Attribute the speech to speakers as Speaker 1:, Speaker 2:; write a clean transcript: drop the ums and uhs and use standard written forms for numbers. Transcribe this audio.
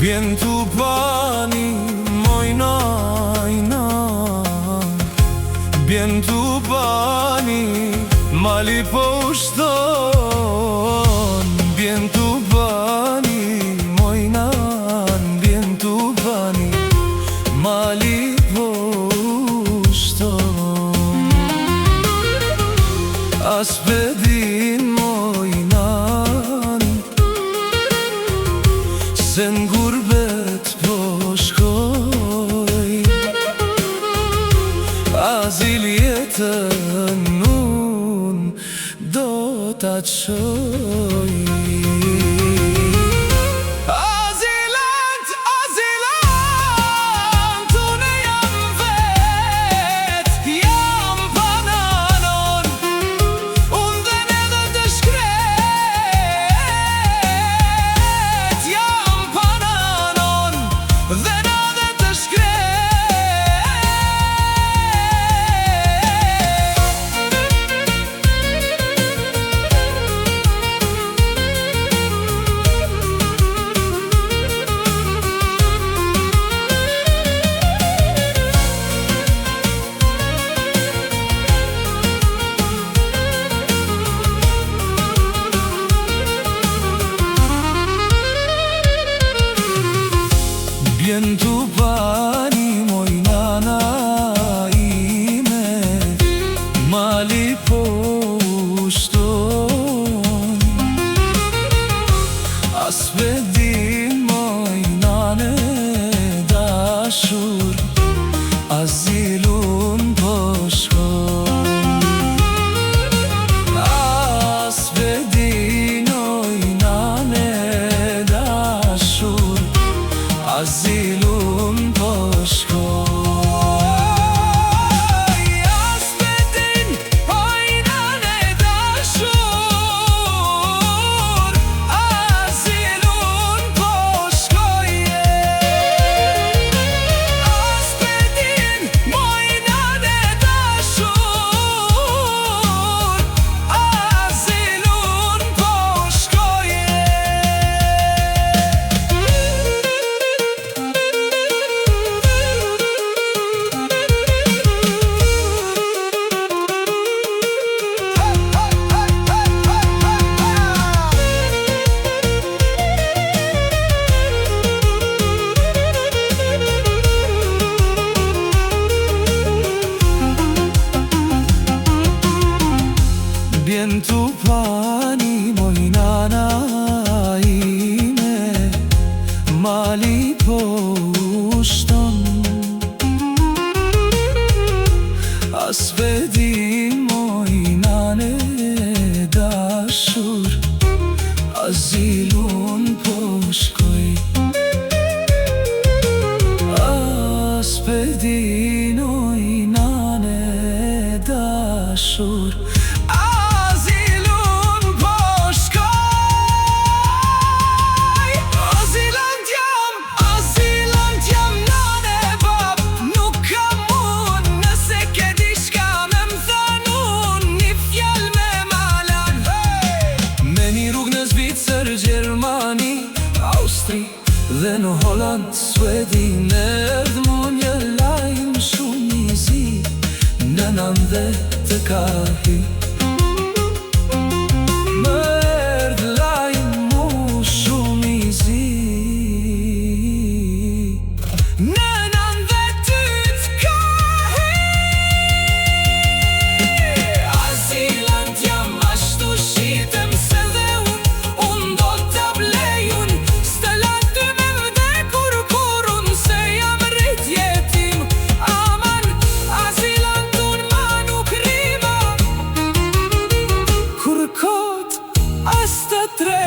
Speaker 1: Vjen t'u pani mojnajna, vjen t'u pani mali po ushton. Vjen t'u pani mojnan, vjen t'u pani mali po ushton. As pedin mojnan se n'gurbet po shkoj, azil jetën nun do t'a qoj. Vjen t'u pani mojnana ime, mali po ushton. As vedin mojnane dashur, azilun po shkon. As vedin mojnane dashur, azilun po shkoj. As vedin mojnane dashur, azilun po shkoj. As vedin mojnane dashur, azilun po shkoj. Vjen t'u pani mojnana ime, mali po ushton. As vedin mojnane dashur, azilun po shkoj. As vedin mojnane dashur, Gjermani, Austri dhe në Holland, Suedi, në erdhë një lajmë shumë i zi, në nënë dhe të kahi. Më erdhë lajmë mu shumë i zi, në nënë dhe ty të kahi. Azilant jam ashtu shitem se dhe unë do t'a blejun. Stelat ty me vdekur kurun se jam rrit jetim. Aman, azilant unë ma nuk rima, kur kot as të tre